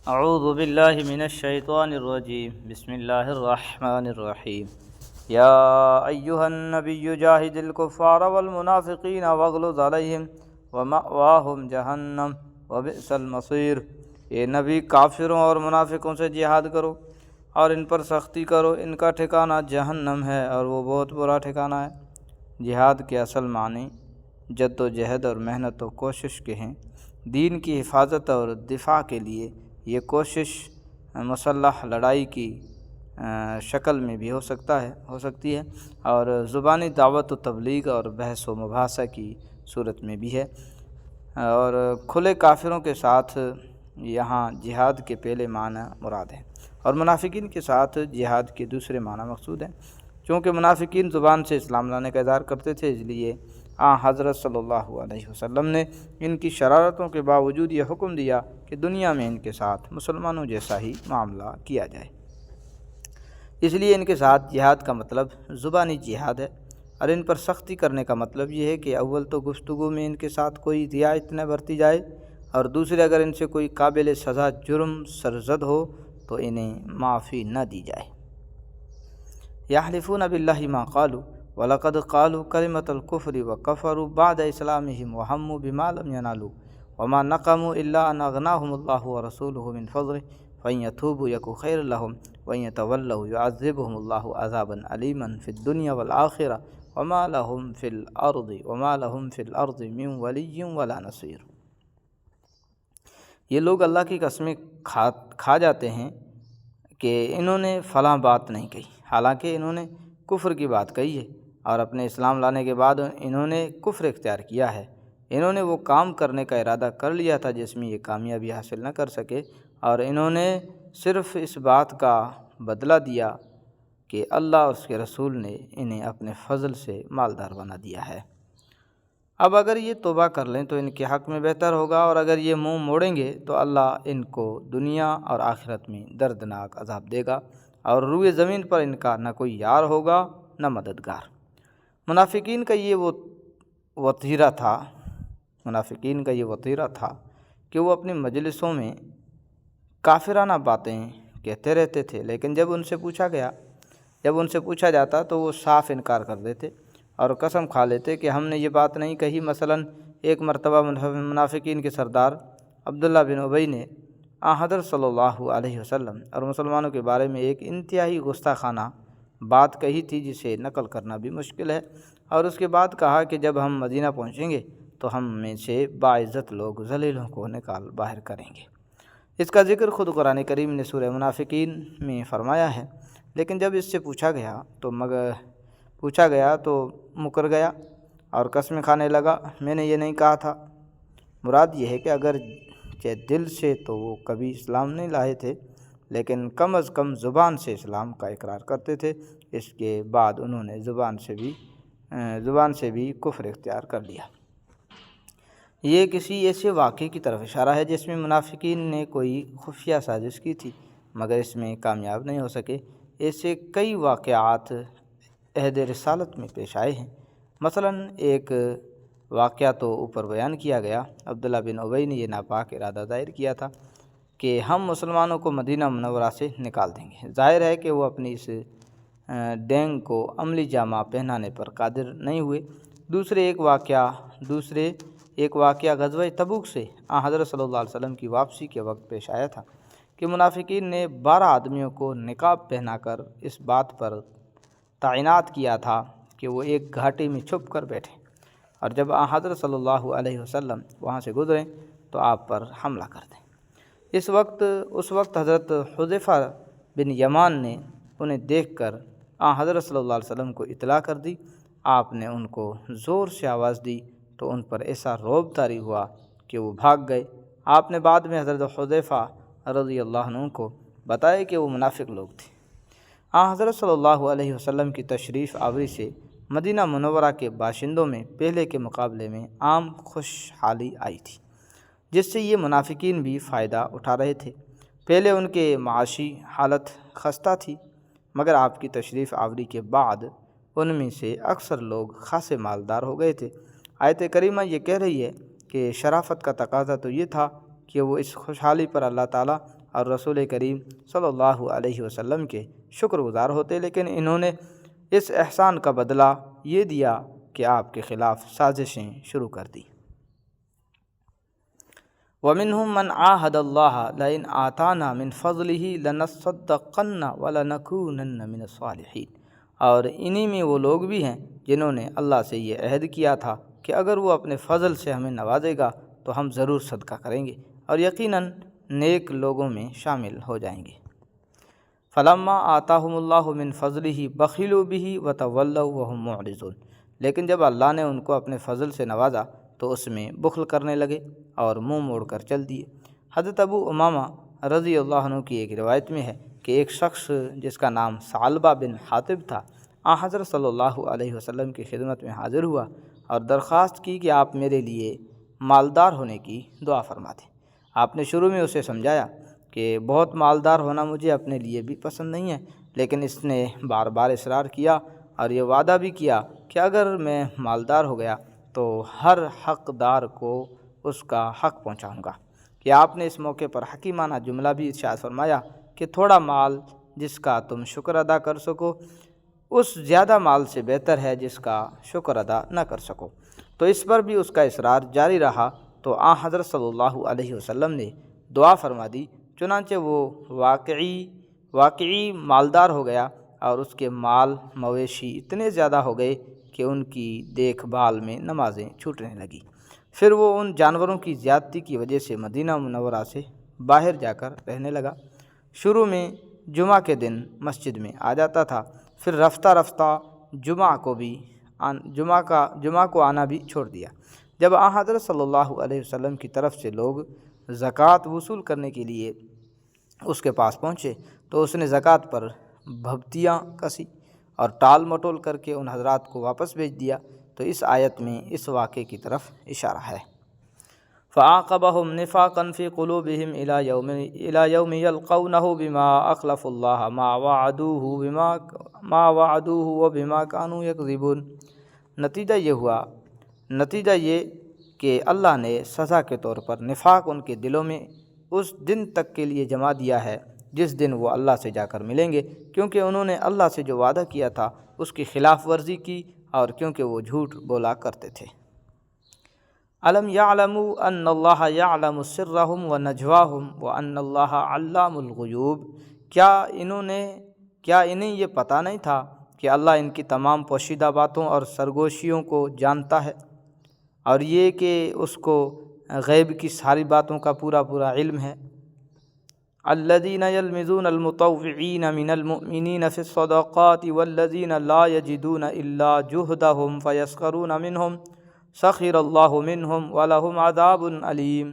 اعوذ باللہ من الشیطان الرجیم بسم اللہ الرحمن الرحیم یا ایہا النبی جاہد الکفار والمنافقین واغلظ علیہم ومأواہم جہنم وبئس المصیر۔ اے نبی، کافروں اور منافقوں سے جہاد کرو اور ان پر سختی کرو، ان کا ٹھکانہ جہنم ہے اور وہ بہت برا ٹھکانہ ہے۔ جہاد کے اصل معنی جد و جہد اور محنت و کوشش کے ہیں۔ دین کی حفاظت اور دفاع کے لیے یہ کوشش مسلح لڑائی کی شکل میں بھی ہو سکتی ہے اور زبانی دعوت و تبلیغ اور بحث و مباحثہ کی صورت میں بھی ہے، اور کھلے کافروں کے ساتھ یہاں جہاد کے پہلے معنی مراد ہیں اور منافقین کے ساتھ جہاد کے دوسرے معنی مقصود ہیں۔ چونکہ منافقین زبان سے اسلام لانے کا اظہار کرتے تھے، اس لیے حضرت صلی اللہ علیہ وسلم نے ان کی شرارتوں کے باوجود یہ حکم دیا کہ دنیا میں ان کے ساتھ مسلمانوں جیسا ہی معاملہ کیا جائے۔ اس لیے ان کے ساتھ جہاد کا مطلب زبانی جہاد ہے، اور ان پر سختی کرنے کا مطلب یہ ہے کہ اول تو گفتگو میں ان کے ساتھ کوئی رعایت نہ برتی جائے، اور دوسرے اگر ان سے کوئی قابل سزا جرم سرزد ہو تو انہیں معافی نہ دی جائے۔ یحلفون باللہ ما قالوا وَلَقَدْ قَالُوا كَلِمَةَ الْكُفْرِ وَكَفَرُوا بَعْدَ إِسْلَامِهِمْ وَهَمُّوا بِمَا لَمْ يَنَالُوا وَمَا نَقَمُوا إِلَّا أَنْ أَغْنَاهُمُ اللَّهُ وَرَسُولُهُ مِنْ فَضْلِهِ فَإِنْ يَتُوبُوا يَكُ خَيْرًا لَهُمْ وَإِنْ يَتَوَلَّوْا يُعَذِّبْهُمُ اللَّهُ عَذَابًا أَلِيمًا فِي الدُّنْيَا وَالْآخِرَةِ وَمَا لَهُمْ فِي الْأَرْضِ مِنْ وَلِيٍّ وَلَا نَصِيرٍ۔ یہ لوگ اللہ کی قسمیں کھا جاتے ہیں کہ انہوں نے فلاں بات نہیں کہی، حالانکہ انہوں نے کفر کی بات کہی ہے، اور اپنے اسلام لانے کے بعد انہوں نے کفر اختیار کیا ہے۔ انہوں نے وہ کام کرنے کا ارادہ کر لیا تھا جس میں یہ کامیابی حاصل نہ کر سکے، اور انہوں نے صرف اس بات کا بدلہ دیا کہ اللہ اور اس کے رسول نے انہیں اپنے فضل سے مالدار بنا دیا ہے۔ اب اگر یہ توبہ کر لیں تو ان کے حق میں بہتر ہوگا، اور اگر یہ منہ موڑیں گے تو اللہ ان کو دنیا اور آخرت میں دردناک عذاب دے گا، اور روئے زمین پر ان کا نہ کوئی یار ہوگا نہ مددگار۔ منافقین کا یہ وطیرہ تھا کہ وہ اپنی مجلسوں میں کافرانہ باتیں کہتے رہتے تھے، لیکن جب ان سے پوچھا جاتا تو وہ صاف انکار کر دیتے اور قسم کھا لیتے کہ ہم نے یہ بات نہیں کہی۔ مثلاً ایک مرتبہ منافقین کے سردار عبداللہ بن ابی نے حضرت صلی اللہ علیہ وسلم اور مسلمانوں کے بارے میں ایک انتہائی گستاخانہ بات کہی تھی جسے نقل کرنا بھی مشکل ہے، اور اس کے بعد کہا کہ جب ہم مدینہ پہنچیں گے تو ہم میں سے باعزت لوگ ذلیلوں کو نکال باہر کریں گے۔ اس کا ذکر خود قرآن کریم نے سورہ منافقین میں فرمایا ہے، لیکن جب اس سے پوچھا گیا تو مکر گیا اور قسمیں کھانے لگا، میں نے یہ نہیں کہا تھا۔ مراد یہ ہے کہ اگرچہ دل سے تو وہ کبھی اسلام نہیں لائے تھے، لیکن کم از کم زبان سے اسلام کا اقرار کرتے تھے۔ اس کے بعد انہوں نے زبان سے بھی کفر اختیار کر لیا۔ یہ کسی ایسے واقعے کی طرف اشارہ ہے جس میں منافقین نے کوئی خفیہ سازش کی تھی مگر اس میں کامیاب نہیں ہو سکے۔ ایسے کئی واقعات عہد رسالت میں پیش آئے ہیں۔ مثلاً ایک واقعہ تو اوپر بیان کیا گیا، عبداللہ بن ابی نے یہ ناپاک ارادہ ظاہر کیا تھا کہ ہم مسلمانوں کو مدینہ منورہ سے نکال دیں گے۔ ظاہر ہے کہ وہ اپنی اس ڈینگ کو عملی جامہ پہنانے پر قادر نہیں ہوئے۔ دوسرے ایک واقعہ غزوہ تبوک سے حضرت صلی اللہ علیہ وسلم کی واپسی کے وقت پیش آیا تھا کہ منافقین نے 12 آدمیوں کو نقاب پہنا کر اس بات پر تعینات کیا تھا کہ وہ ایک گھاٹی میں چھپ کر بیٹھیں، اور جب حضرت صلی اللہ علیہ وسلم وہاں سے گزریں تو آپ پر حملہ کر دیں۔ اس وقت حضرت حذیفہ بن یمان نے انہیں دیکھ کر حضرت صلی اللہ علیہ وسلم کو اطلاع کر دی۔ آپ نے ان کو زور سے آواز دی تو ان پر ایسا رعب طاری ہوا کہ وہ بھاگ گئے۔ آپ نے بعد میں حضرت حذیفہ رضی اللہ عنہ کو بتایا کہ وہ منافق لوگ تھے۔ حضرت صلی اللہ علیہ وسلم کی تشریف آوری سے مدینہ منورہ کے باشندوں میں پہلے کے مقابلے میں عام خوشحالی آئی تھی، جس سے یہ منافقین بھی فائدہ اٹھا رہے تھے۔ پہلے ان کے معاشی حالت خستہ تھی، مگر آپ کی تشریف آوری کے بعد ان میں سے اکثر لوگ خاصے مالدار ہو گئے تھے۔ آیت کریمہ یہ کہہ رہی ہے کہ شرافت کا تقاضا تو یہ تھا کہ وہ اس خوشحالی پر اللہ تعالیٰ اور رسول کریم صلی اللہ علیہ وسلم کے شکر گزار ہوتے، لیکن انہوں نے اس احسان کا بدلہ یہ دیا کہ آپ کے خلاف سازشیں شروع کر دی۔ وَمِنْهُمْ مَنْ عَاهَدَ اللَّهَ لَئِنْ آتَانَا مِنْ فَضْلِهِ لَنَصَّدَّقَنَّ وَلَنَكُونَنَّ مِنَ الصَّالِحِينَ، اور انہی میں وہ لوگ بھی ہیں جنہوں نے اللہ سے یہ عہد کیا تھا کہ اگر وہ اپنے فضل سے ہمیں نوازے گا تو ہم ضرور صدقہ کریں گے اور یقیناً نیک لوگوں میں شامل ہو جائیں گے۔ فَلَمَّا آتَاهُمُ اللَّهُ مِنْ فَضْلِهِ بَخِلُوا بِهِ وَتَوَلَّوْا وَهُمْ مُعْرِضُونَ، لیکن جب اللہ نے ان کو اپنے فضل سے نوازا تو اس میں بخل کرنے لگے اور منہ موڑ کر چل دیے۔ حضرت ابو امامہ رضی اللہ عنہ کی ایک روایت میں ہے کہ ایک شخص جس کا نام ثعلبہ بن حاطب تھا حضرت صلی اللہ علیہ وسلم کی خدمت میں حاضر ہوا اور درخواست کی کہ آپ میرے لیے مالدار ہونے کی دعا فرما دیں۔ آپ نے شروع میں اسے سمجھایا کہ بہت مالدار ہونا مجھے اپنے لیے بھی پسند نہیں ہے، لیکن اس نے بار بار اصرار کیا اور یہ وعدہ بھی کیا کہ اگر میں مالدار ہو گیا تو ہر حقدار کو اس کا حق پہنچاؤں گا۔ کہ آپ نے اس موقع پر حکیمانہ جملہ بھی ارشاد فرمایا کہ تھوڑا مال جس کا تم شکر ادا کر سکو اس زیادہ مال سے بہتر ہے جس کا شکر ادا نہ کر سکو۔ تو اس پر بھی اس کا اصرار جاری رہا تو حضرت صلی اللہ علیہ وسلم نے دعا فرما دی، چنانچہ وہ واقعی مالدار ہو گیا اور اس کے مال مویشی اتنے زیادہ ہو گئے کہ ان کی دیکھ بھال میں نمازیں چھوٹنے لگیں۔ پھر وہ ان جانوروں کی زیادتی کی وجہ سے مدینہ منورہ سے باہر جا کر رہنے لگا۔ شروع میں جمعہ کے دن مسجد میں آ جاتا تھا، پھر رفتہ رفتہ جمعہ کو آنا بھی چھوڑ دیا۔ جب حضرت صلی اللہ علیہ وسلم کی طرف سے لوگ زکوٰۃ وصول کرنے کے لیے اس کے پاس پہنچے تو اس نے زکوٰۃ پر بھبتیاں کسی اور ٹال مٹول کر کے ان حضرات کو واپس بھیج دیا۔ تو اس آیت میں اس واقعے کی طرف اشارہ ہے۔ فَعَاقَبَهُمْ نِفَاقًا فِي قُلُوبِهِمْ إِلَى يَوْمِ يَلْقَوْنَهُ بِمَا أَخْلَفُوا اللَّهَ مَا وَعَدُوهُ وَبِمَا كَانُوا يَكْذِبُونَ۔ نتیجہ یہ کہ اللہ نے سزا کے طور پر نفاق ان کے دلوں میں اس دن تک کے لیے جما دیا ہے جس دن وہ اللہ سے جا کر ملیں گے، کیونکہ انہوں نے اللہ سے جو وعدہ کیا تھا اس کی خلاف ورزی کی اور کیونکہ وہ جھوٹ بولا کرتے تھے۔ الم یعلموا ان اللہ یعلم سرهم ونجواهم وان اللہ علام الغیوب، کیا انہیں یہ پتہ نہیں تھا کہ اللہ ان کی تمام پوشیدہ باتوں اور سرگوشیوں کو جانتا ہے، اور یہ کہ اس کو غیب کی ساری باتوں کا پورا علم ہے۔ الذین یلمزون المطوعین من المؤمنین فی الصدقات والذین لا یجدون الا جہدہم فیسخرون منہم سخر اللہ منہم ولہم عذاب علیم۔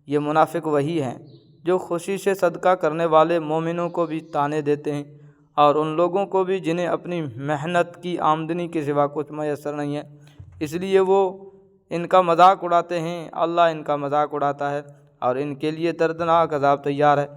یہ منافق وہی ہیں جو خوشی سے صدقہ کرنے والے مومنوں کو بھی طعنے دیتے ہیں اور ان لوگوں کو بھی جنہیں اپنی محنت کی آمدنی کے سوا کچھ میسر نہیں ہے، اس لیے وہ ان کا مذاق اڑاتے ہیں۔ اللہ ان کا مذاق اڑاتا ہے اور ان کے لیے دردناک عذاب تیار ہے۔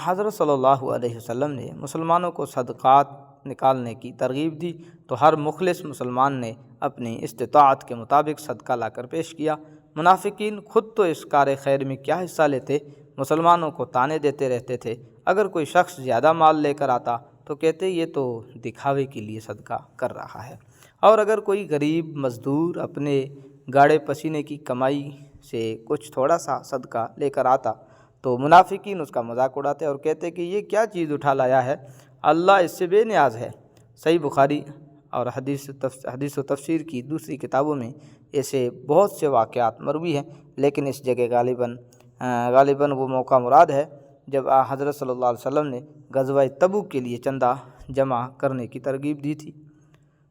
حضرت صلی اللہ علیہ وسلم نے مسلمانوں کو صدقات نکالنے کی ترغیب دی تو ہر مخلص مسلمان نے اپنی استطاعت کے مطابق صدقہ لا کر پیش کیا۔ منافقین خود تو اس کار خیر میں کیا حصہ لیتے، مسلمانوں کو طعنے دیتے رہتے تھے۔ اگر کوئی شخص زیادہ مال لے کر آتا تو کہتے یہ تو دکھاوے کے لیے صدقہ کر رہا ہے، اور اگر کوئی غریب مزدور اپنے گاڑے پسینے کی کمائی سے کچھ تھوڑا سا صدقہ لے کر آتا تو منافقین اس کا مذاق اڑاتے اور کہتے کہ یہ کیا چیز اٹھا لایا ہے، اللہ اس سے بے نیاز ہے۔ صحیح بخاری اور حدیث و تفسیر کی دوسری کتابوں میں ایسے بہت سے واقعات مروی ہیں، لیکن اس جگہ غالباً وہ موقع مراد ہے جب حضرت صلی اللہ علیہ وسلم نے غزوہ تبوک کے لیے چندہ جمع کرنے کی ترغیب دی تھی۔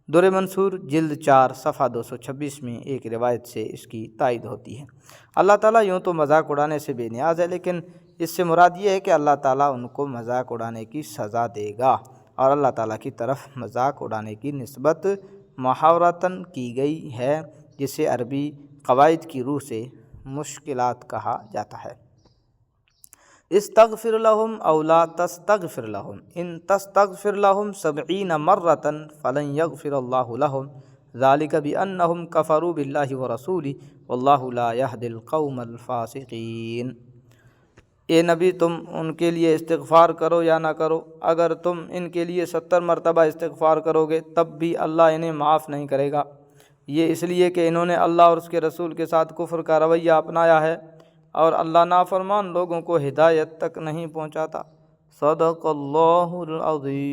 در منصور جلد 4 صفحہ 226 میں ایک روایت سے اس کی تائید ہوتی ہے۔ اللہ تعالیٰ یوں تو مذاق اڑانے سے بے نیاز ہے، لیکن اس سے مراد یہ ہے کہ اللہ تعالیٰ ان کو مذاق اڑانے کی سزا دے گا، اور اللہ تعالیٰ کی طرف مذاق اڑانے کی نسبت محاورتاً کی گئی ہے، جسے عربی قواعد کی روح سے مشکلات کہا جاتا ہے۔ استغفر لهم او لا تستغفر لهم ان تستغفر لهم 70 مرة فلن يغفر الله لهم ذلك بأنهم كفروا بالله ورسوله والله لا يهدي القوم الفاسقين۔ اے نبی تم ان کے لیے استغفار کرو یا نہ کرو، اگر تم ان کے لیے 70 مرتبہ استغفار کرو گے تب بھی اللہ انہیں معاف نہیں کرے گا، یہ اس لیے کہ انہوں نے اللہ اور اس کے رسول کے ساتھ کفر کا رویہ اپنایا ہے اور اللہ نافرمان لوگوں کو ہدایت تک نہیں پہنچاتا۔ صدق اللہ العظیم۔